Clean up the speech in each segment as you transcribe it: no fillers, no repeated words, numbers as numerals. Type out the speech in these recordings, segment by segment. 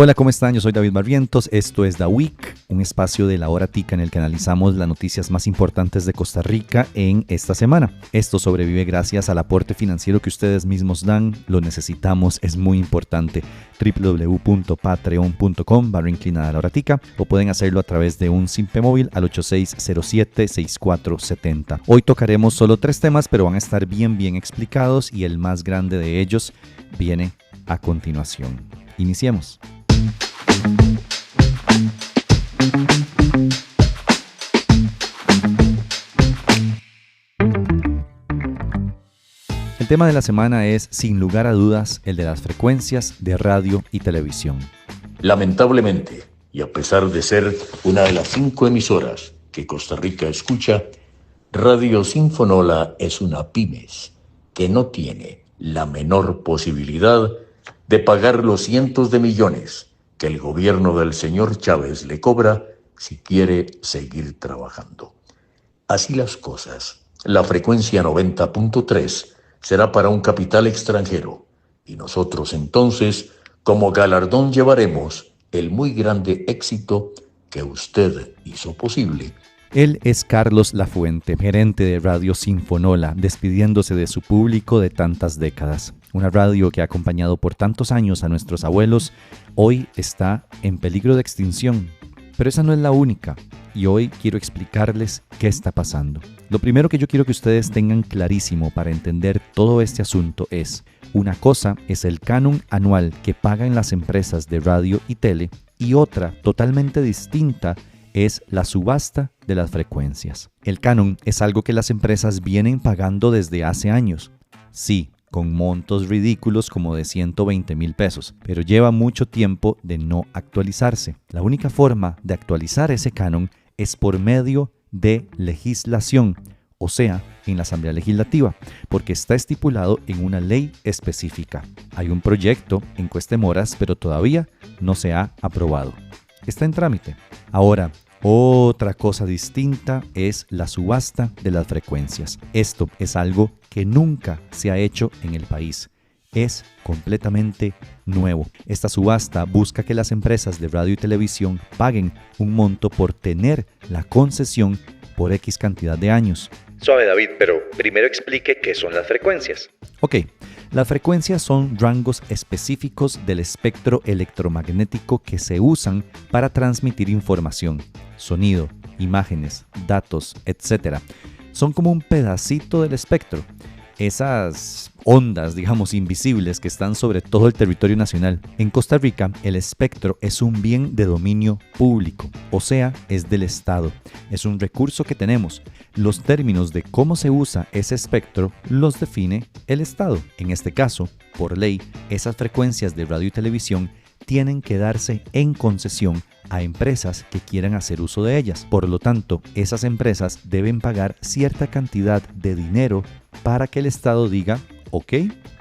Hola, ¿cómo están? Yo soy David Barrientos, esto es The Week, un espacio de La Hora Tica en el que analizamos las noticias más importantes de Costa Rica en esta semana. Esto sobrevive gracias al aporte financiero que ustedes mismos dan, lo necesitamos, es muy importante. www.patreon.com/La Hora Tica o pueden hacerlo a través de un simpe móvil al 8607-6470. Hoy tocaremos solo 3 temas, pero van a estar bien explicados y el más grande de ellos viene a continuación. Iniciemos. El tema de la semana es, sin lugar a dudas, el de las frecuencias de radio y televisión. Lamentablemente, y a pesar de ser una de las 5 emisoras que Costa Rica escucha, Radio Sinfonola es una pymes que no tiene la menor posibilidad de pagar los cientos de millones que el gobierno del señor Chávez le cobra si quiere seguir trabajando. Así las cosas, la frecuencia 90.3 será para un capital extranjero y nosotros entonces, como galardón, llevaremos el muy grande éxito que usted hizo posible. Él es Carlos Lafuente, gerente de Radio Sinfonola, despidiéndose de su público de tantas décadas. Una radio que ha acompañado por tantos años a nuestros abuelos, hoy está en peligro de extinción. Pero esa no es la única, y hoy quiero explicarles qué está pasando. Lo primero que yo quiero que ustedes tengan clarísimo para entender todo este asunto es, una cosa es el canon anual que pagan las empresas de radio y tele, y otra, totalmente distinta, es la subasta de las frecuencias. El canon es algo que las empresas vienen pagando desde hace años. Sí, con montos ridículos como de 120,000 pesos, pero lleva mucho tiempo de no actualizarse. La única forma de actualizar ese canon es por medio de legislación, o sea, en la Asamblea Legislativa, porque está estipulado en una ley específica. Hay un proyecto en cuestemoras, pero todavía no se ha aprobado. Está en trámite. Ahora, otra cosa distinta es la subasta de las frecuencias. Esto es algo que nunca se ha hecho en el país. Es completamente nuevo. Esta subasta busca que las empresas de radio y televisión paguen un monto por tener la concesión por X cantidad de años. Suave, David, pero primero explique qué son las frecuencias. Ok, las frecuencias son rangos específicos del espectro electromagnético que se usan para transmitir información, sonido, imágenes, datos, etc. Son como un pedacito del espectro. Esas ondas, digamos, invisibles que están sobre todo el territorio nacional. En Costa Rica, el espectro es un bien de dominio público, o sea, es del Estado. Es un recurso que tenemos. Los términos de cómo se usa ese espectro los define el Estado. En este caso, por ley, esas frecuencias de radio y televisión tienen que darse en concesión a empresas que quieran hacer uso de ellas. Por lo tanto, esas empresas deben pagar cierta cantidad de dinero para que el Estado diga, ok,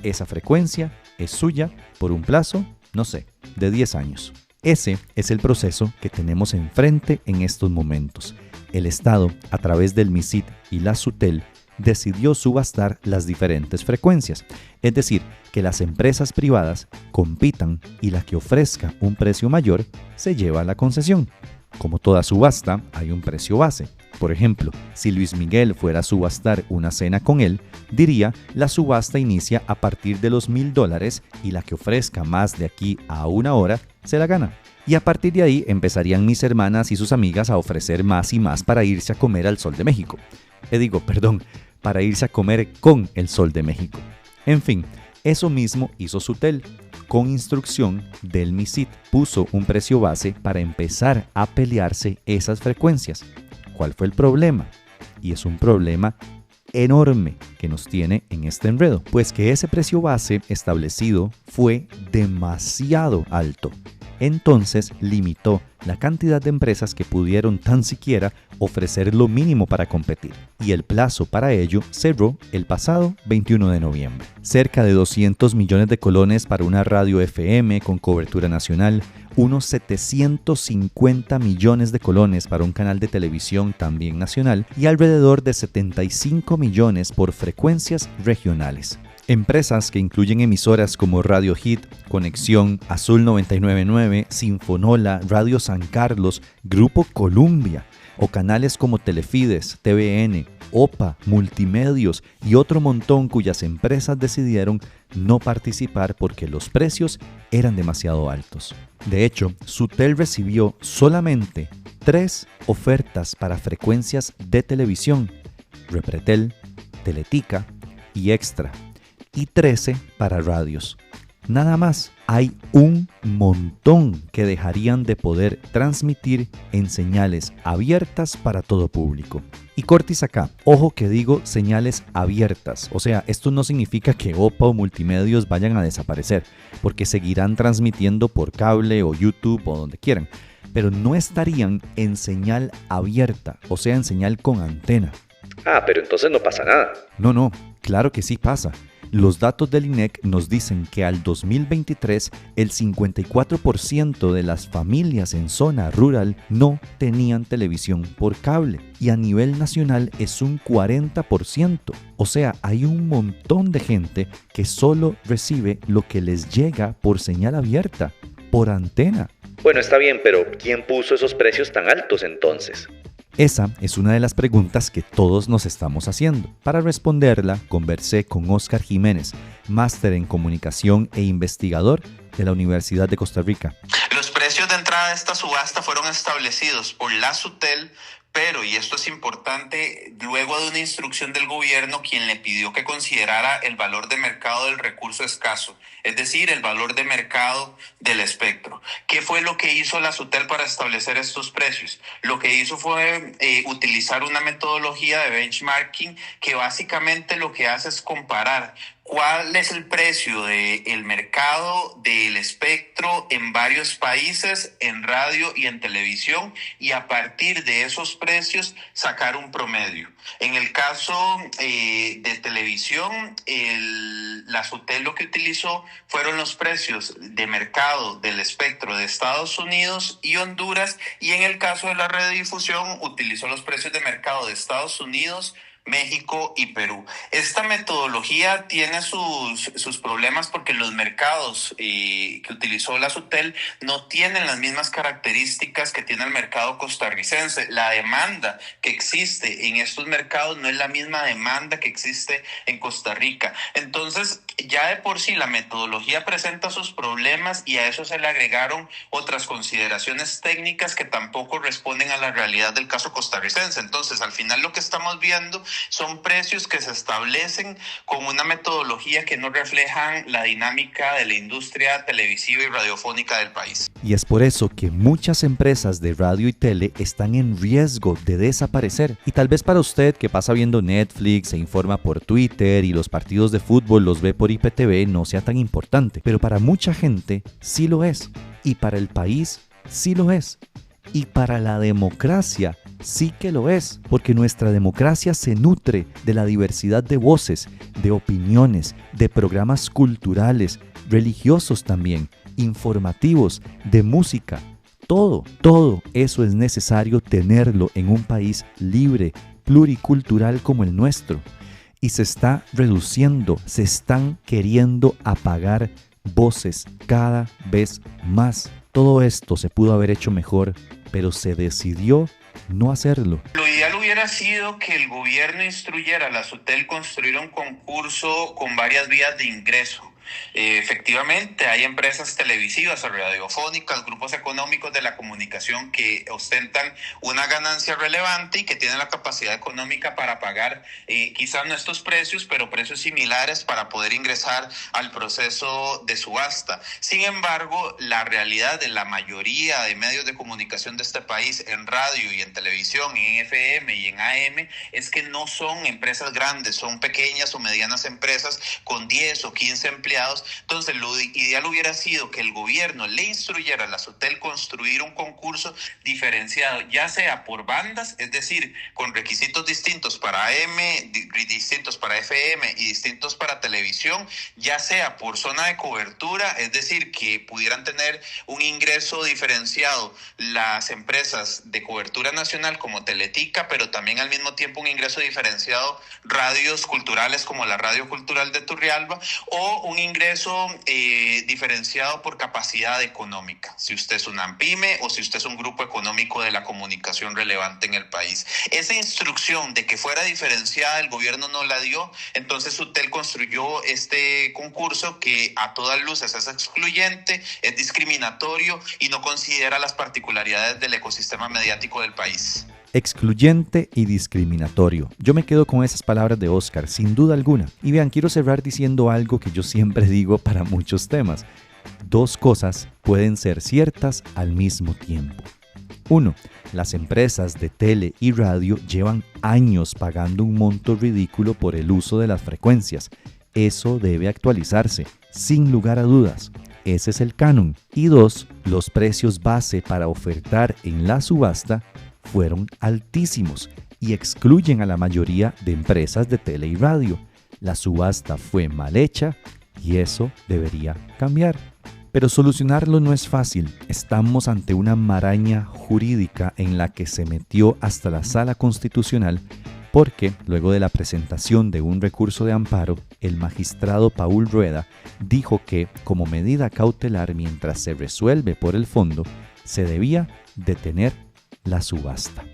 esa frecuencia es suya por un plazo, no sé, de 10 años. Ese es el proceso que tenemos enfrente en estos momentos. El Estado, a través del MISIT y la SUTEL, decidió subastar las diferentes frecuencias, es decir, que las empresas privadas compitan y la que ofrezca un precio mayor se lleva la concesión. Como toda subasta, hay un precio base. Por ejemplo, si Luis Miguel fuera a subastar una cena con él, diría la subasta inicia a partir de los $1,000 y la que ofrezca más de aquí a una hora se la gana. Y a partir de ahí empezarían mis hermanas y sus amigas a ofrecer más y más para irse a comer al Sol de México. Para irse a comer con el Sol de México. En fin, eso mismo hizo SUTEL. Con instrucción del MISIT, puso un precio base para empezar a pelearse esas frecuencias. ¿Cuál fue el problema? Y es un problema enorme que nos tiene en este enredo, pues que ese precio base establecido fue demasiado alto. Entonces limitó la cantidad de empresas que pudieron tan siquiera ofrecer lo mínimo para competir, y el plazo para ello cerró el pasado 21 de noviembre. Cerca de 200 millones de colones para una radio FM con cobertura nacional, unos 750 millones de colones para un canal de televisión también nacional y alrededor de 75 millones por frecuencias regionales. Empresas que incluyen emisoras como Radio Hit, Conexión, Azul 999, Sinfonola, Radio San Carlos, Grupo Columbia o canales como Telefides, TVN, OPA, Multimedios y otro montón cuyas empresas decidieron no participar porque los precios eran demasiado altos. De hecho, Sutel recibió solamente 3 ofertas para frecuencias de televisión, Repretel, Teletica y Extra, y 13 para radios. Nada más, hay un montón que dejarían de poder transmitir en señales abiertas para todo público. Y cortis acá, ojo que digo señales abiertas, o sea, esto no significa que OPA o Multimedios vayan a desaparecer, porque seguirán transmitiendo por cable o YouTube o donde quieran, pero no estarían en señal abierta, o sea, en señal con antena. Ah, pero entonces no pasa nada. No, claro que sí pasa. Los datos del INEC nos dicen que al 2023 el 54% de las familias en zona rural no tenían televisión por cable y a nivel nacional es un 40%. O sea, hay un montón de gente que solo recibe lo que les llega por señal abierta, por antena. Bueno, está bien, pero ¿quién puso esos precios tan altos entonces? Esa es una de las preguntas que todos nos estamos haciendo. Para responderla, conversé con Óscar Jiménez, máster en comunicación e investigador de la Universidad de Costa Rica. Los precios de entrada de esta subasta fueron establecidos por la Sutel, pero, y esto es importante, luego de una instrucción del gobierno quien le pidió que considerara el valor de mercado del recurso escaso, es decir, el valor de mercado del espectro. ¿Qué fue lo que hizo la Sutel para establecer estos precios? Lo que hizo fue utilizar una metodología de benchmarking que básicamente lo que hace es comparar cuál es el precio del mercado del espectro en varios países, en radio y en televisión, y a partir de esos precios sacar un promedio. En el caso de televisión, la Sutel lo que utilizó fueron los precios de mercado del espectro de Estados Unidos y Honduras, y en el caso de la radiodifusión utilizó los precios de mercado de Estados Unidos, México y Perú. Esta metodología tiene sus problemas porque los mercados que utilizó la Sutel no tienen las mismas características que tiene el mercado costarricense. La demanda que existe en estos mercados no es la misma demanda que existe en Costa Rica. Entonces, ya de por sí la metodología presenta sus problemas y a eso se le agregaron otras consideraciones técnicas que tampoco responden a la realidad del caso costarricense. Entonces, al final lo que estamos viendo son precios que se establecen con una metodología que no reflejan la dinámica de la industria televisiva y radiofónica del país. Y es por eso que muchas empresas de radio y tele están en riesgo de desaparecer. Y tal vez para usted que pasa viendo Netflix, se informa por Twitter y los partidos de fútbol los ve por IPTV no sea tan importante. Pero para mucha gente sí lo es. Y para el país sí lo es. Y para la democracia sí que lo es, porque nuestra democracia se nutre de la diversidad de voces, de opiniones, de programas culturales, religiosos también, informativos, de música. Todo eso es necesario tenerlo en un país libre, pluricultural como el nuestro. Y se está reduciendo, se están queriendo apagar voces cada vez más. Todo esto se pudo haber hecho mejor, pero se decidió no hacerlo. Lo ideal hubiera sido que el gobierno instruyera a la Sutel construir un concurso con varias vías de ingreso. Efectivamente, hay empresas televisivas o radiofónicas, grupos económicos de la comunicación que ostentan una ganancia relevante y que tienen la capacidad económica para pagar quizás no estos precios, pero precios similares para poder ingresar al proceso de subasta. Sin embargo, la realidad de la mayoría de medios de comunicación de este país en radio y en televisión, en FM y en AM, es que no son empresas grandes, son pequeñas o medianas empresas con 10 o 15 empleados empleados. Entonces lo ideal hubiera sido que el gobierno le instruyera a la SUTEL construir un concurso diferenciado, ya sea por bandas, es decir, con requisitos distintos para AM, distintos para FM y distintos para televisión, ya sea por zona de cobertura, es decir, que pudieran tener un ingreso diferenciado las empresas de cobertura nacional como Teletica, pero también al mismo tiempo un ingreso diferenciado radios culturales como la Radio Cultural de Turrialba, o un ingreso diferenciado por capacidad económica, si usted es una pyme o si usted es un grupo económico de la comunicación relevante en el país. Esa instrucción de que fuera diferenciada el gobierno no la dio, entonces SUTEL construyó este concurso que a todas luces es excluyente, es discriminatorio y no considera las particularidades del ecosistema mediático del país. Excluyente y discriminatorio. Yo me quedo con esas palabras de Oscar, sin duda alguna. Y vean, quiero cerrar diciendo algo que yo siempre digo para muchos temas. Dos cosas pueden ser ciertas al mismo tiempo. 1. Las empresas de tele y radio llevan años pagando un monto ridículo por el uso de las frecuencias. Eso debe actualizarse, sin lugar a dudas. Ese es el canon. Y 2. Los precios base para ofertar en la subasta fueron altísimos y excluyen a la mayoría de empresas de tele y radio. La subasta fue mal hecha y eso debería cambiar. Pero solucionarlo no es fácil. Estamos ante una maraña jurídica en la que se metió hasta la Sala Constitucional porque, luego de la presentación de un recurso de amparo, el magistrado Paul Rueda dijo que, como medida cautelar mientras se resuelve por el fondo, se debía detener la subasta.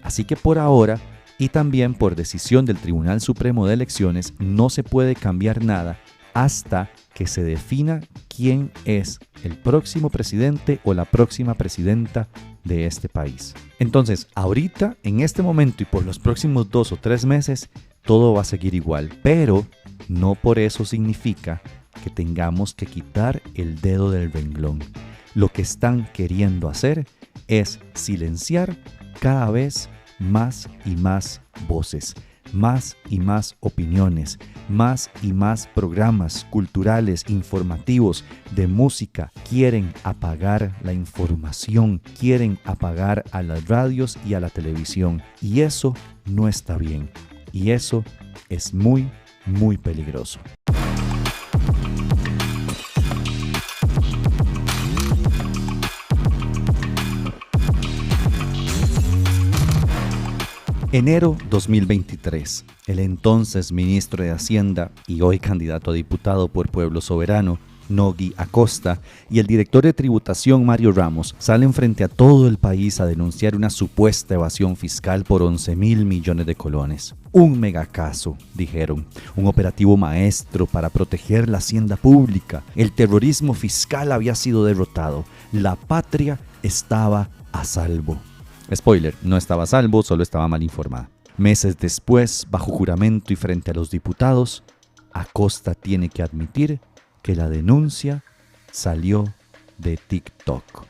Así que por ahora, y también por decisión del Tribunal Supremo de Elecciones, no se puede cambiar nada hasta que se defina quién es el próximo presidente o la próxima presidenta de este país. Entonces, ahorita, en este momento y por los próximos 2 o 3 meses, todo va a seguir igual, pero no por eso significa que tengamos que quitar el dedo del renglón. Lo que están queriendo hacer es silenciar cada vez más y más voces, más y más opiniones, más y más programas culturales, informativos, de música. Quieren apagar la información, quieren apagar a las radios y a la televisión. Y eso no está bien. Y eso es muy, muy peligroso. Enero 2023, el entonces ministro de Hacienda y hoy candidato a diputado por Pueblo Soberano, Nogui Acosta, y el director de tributación, Mario Ramos, salen frente a todo el país a denunciar una supuesta evasión fiscal por 11.000 millones de colones. Un megacaso, dijeron, un operativo maestro para proteger la hacienda pública. El terrorismo fiscal había sido derrotado. La patria estaba a salvo. Spoiler, no estaba a salvo, solo estaba mal informada. Meses después, bajo juramento y frente a los diputados, Acosta tiene que admitir que la denuncia salió de TikTok.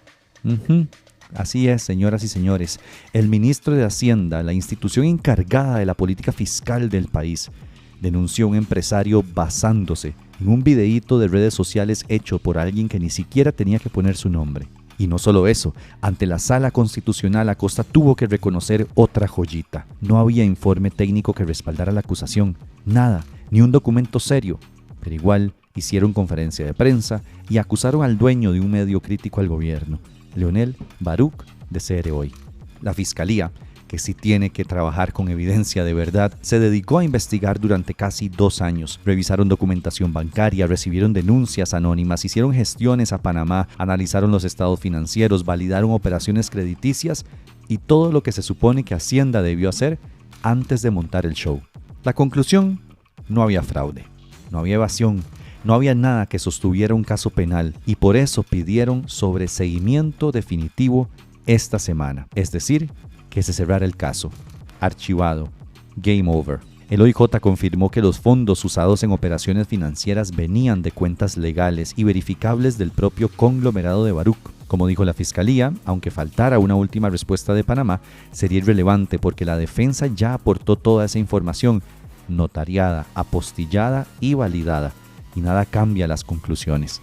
Así es, señoras y señores. El ministro de Hacienda, la institución encargada de la política fiscal del país, denunció a un empresario basándose en un videíto de redes sociales hecho por alguien que ni siquiera tenía que poner su nombre. Y no solo eso, ante la Sala Constitucional, Acosta tuvo que reconocer otra joyita. No había informe técnico que respaldara la acusación. Nada, ni un documento serio. Pero igual hicieron conferencia de prensa y acusaron al dueño de un medio crítico al gobierno, Leonel Baruch, de CR Hoy. La Fiscalía, que sí tiene que trabajar con evidencia de verdad, se dedicó a investigar durante casi 2 años. Revisaron documentación bancaria, recibieron denuncias anónimas, hicieron gestiones a Panamá, analizaron los estados financieros, validaron operaciones crediticias y todo lo que se supone que Hacienda debió hacer antes de montar el show. La conclusión: no había fraude, no había evasión, no había nada que sostuviera un caso penal y por eso pidieron sobreseimiento definitivo esta semana, es decir, que se cerrara el caso. Archivado. Game over. El OIJ confirmó que los fondos usados en operaciones financieras venían de cuentas legales y verificables del propio conglomerado de Baruch. Como dijo la Fiscalía, aunque faltara una última respuesta de Panamá, sería irrelevante porque la defensa ya aportó toda esa información, notariada, apostillada y validada. y nada cambia las conclusiones.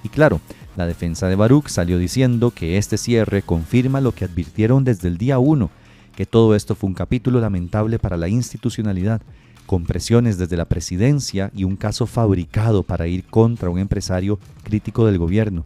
Y claro, la defensa de Baruch salió diciendo que este cierre confirma lo que advirtieron desde el día 1, que todo esto fue un capítulo lamentable para la institucionalidad, con presiones desde la presidencia y un caso fabricado para ir contra un empresario crítico del gobierno.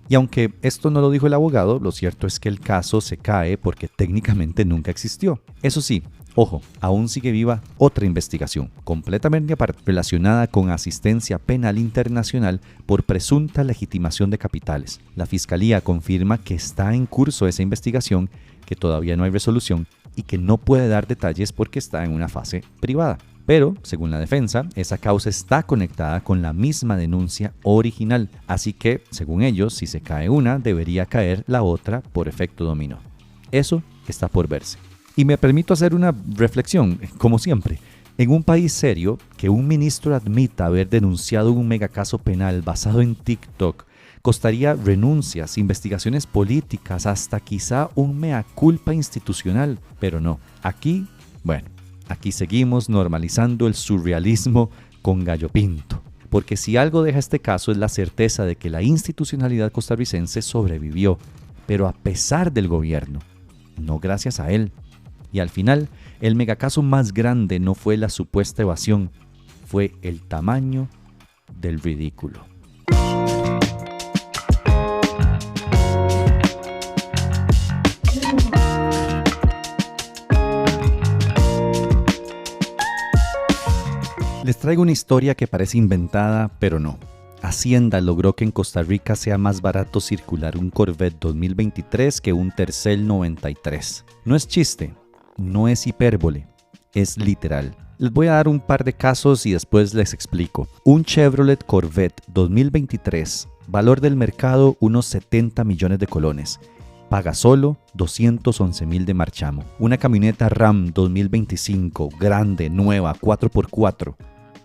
Y aunque esto no lo dijo el abogado, lo cierto es que el caso se cae porque técnicamente nunca existió. Eso sí, ojo, aún sigue viva otra investigación, completamente aparte, relacionada con asistencia penal internacional por presunta legitimación de capitales. La Fiscalía confirma que está en curso esa investigación, que todavía no hay resolución y que no puede dar detalles porque está en una fase privada. Pero, según la defensa, esa causa está conectada con la misma denuncia original, así que, según ellos, si se cae una, debería caer la otra por efecto dominó. Eso está por verse. Y me permito hacer una reflexión, como siempre. En un país serio, que un ministro admita haber denunciado un megacaso penal basado en TikTok costaría renuncias, investigaciones políticas, hasta quizá un mea culpa institucional. Pero no, aquí seguimos normalizando el surrealismo con gallo pinto. Porque si algo deja este caso es la certeza de que la institucionalidad costarricense sobrevivió, pero a pesar del gobierno, no gracias a él. Y al final, el megacaso más grande no fue la supuesta evasión, fue el tamaño del ridículo. Les traigo una historia que parece inventada, pero no. Hacienda logró que en Costa Rica sea más barato circular un Corvette 2023 que un Tercel 93. No es chiste, no es hipérbole, es literal. Les voy a dar un par de casos y después les explico. Un Chevrolet Corvette 2023, valor del mercado unos 70 millones de colones. Paga solo 211,000 de marchamo. Una camioneta Ram 2025, grande, nueva, 4x4.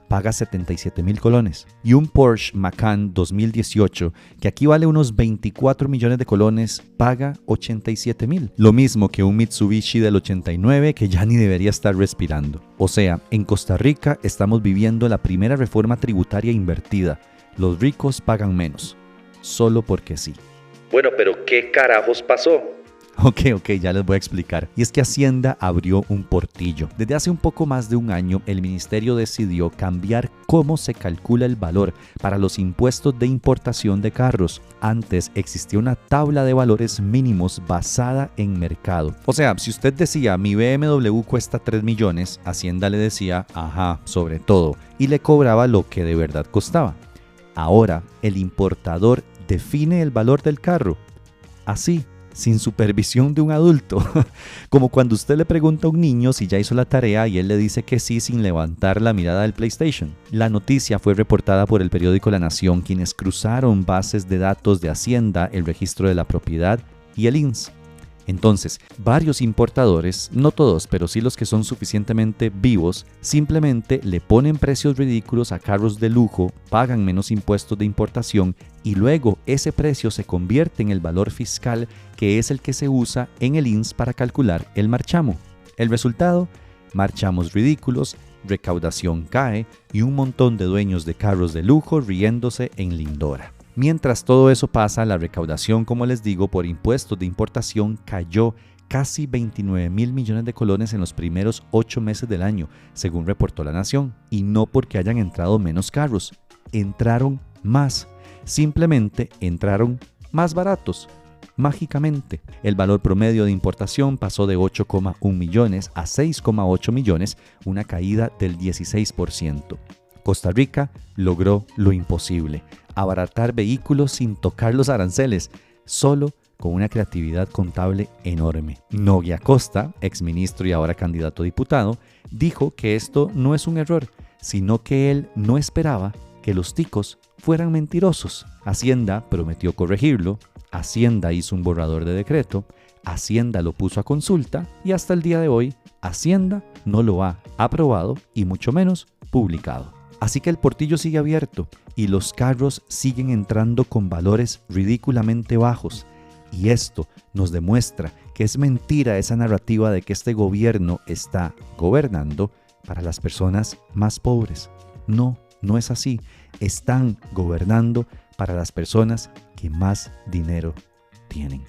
Paga 77,000 colones. Y un Porsche Macan 2018, que aquí vale unos 24 millones de colones, paga 87,000. Lo mismo que un Mitsubishi del 89, que ya ni debería estar respirando. O sea, en Costa Rica estamos viviendo la primera reforma tributaria invertida. Los ricos pagan menos, solo porque sí. Bueno, pero ¿qué carajos pasó? Ok, ya les voy a explicar. Y es que Hacienda abrió un portillo. Desde hace un poco más de un año, el ministerio decidió cambiar cómo se calcula el valor para los impuestos de importación de carros. Antes existía una tabla de valores mínimos basada en mercado. O sea, si usted decía, mi BMW cuesta 3 millones, Hacienda le decía, ajá, sobre todo, y le cobraba lo que de verdad costaba. Ahora, el importador define el valor del carro. Así, sin supervisión de un adulto. Como cuando usted le pregunta a un niño si ya hizo la tarea y él le dice que sí sin levantar la mirada del PlayStation. La noticia fue reportada por el periódico La Nación, quienes cruzaron bases de datos de Hacienda, el registro de la propiedad y el INS. Entonces, varios importadores, no todos, pero sí los que son suficientemente vivos, simplemente le ponen precios ridículos a carros de lujo, pagan menos impuestos de importación y luego ese precio se convierte en el valor fiscal que es el que se usa en el INS para calcular el marchamo. El resultado, marchamos ridículos, recaudación cae y un montón de dueños de carros de lujo riéndose en lindora. Mientras todo eso pasa, la recaudación, como les digo, por impuestos de importación cayó casi 29,000 millones de colones en los primeros 8 meses del año, según reportó La Nación. Y no porque hayan entrado menos carros, entraron más. Simplemente entraron más baratos. Mágicamente, el valor promedio de importación pasó de 8,1 millones a 6,8 millones, una caída del 16%. Costa Rica logró lo imposible, abaratar vehículos sin tocar los aranceles, solo con una creatividad contable enorme. Nogui Acosta, exministro y ahora candidato a diputado, dijo que esto no es un error, sino que él no esperaba que los ticos fueran mentirosos. Hacienda prometió corregirlo, Hacienda hizo un borrador de decreto, Hacienda lo puso a consulta y hasta el día de hoy Hacienda no lo ha aprobado y mucho menos publicado. Así que el portillo sigue abierto y los carros siguen entrando con valores ridículamente bajos. Y esto nos demuestra que es mentira esa narrativa de que este gobierno está gobernando para las personas más pobres. No No es así. Están gobernando para las personas que más dinero tienen.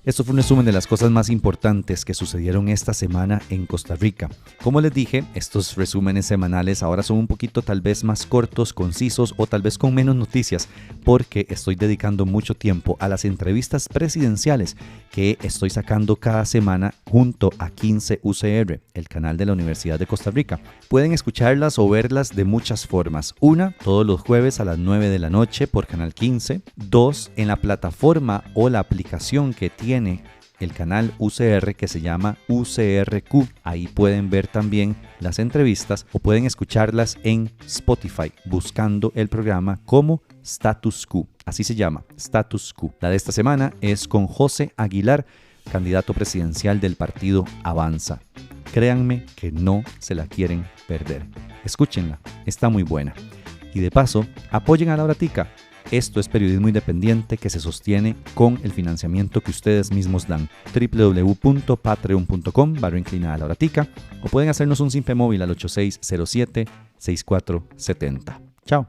Esto fue un resumen de las cosas más importantes que sucedieron esta semana en Costa Rica. Como les dije, estos resúmenes semanales ahora son un poquito tal vez más cortos, concisos o tal vez con menos noticias, porque estoy dedicando mucho tiempo a las entrevistas presidenciales que estoy sacando cada semana junto a 15 UCR, el canal de la Universidad de Costa Rica. Pueden escucharlas o verlas de muchas formas. Una, todos los jueves a las 9 de la noche por Canal 15. Dos, en la plataforma o la aplicación que tiene el canal UCR que se llama UCRQ. Ahí pueden ver también las entrevistas o pueden escucharlas en Spotify buscando el programa como Status Quo. Así se llama, Status Quo. La de esta semana es con José Aguilar, candidato presidencial del partido Avanza. Créanme que no se la quieren perder. Escúchenla, está muy buena. Y de paso, apoyen a La Horatica. Esto es periodismo independiente que se sostiene con el financiamiento que ustedes mismos dan. www.patreon.com/La Horatica o pueden hacernos un simpe móvil al 8607-6470. Chao.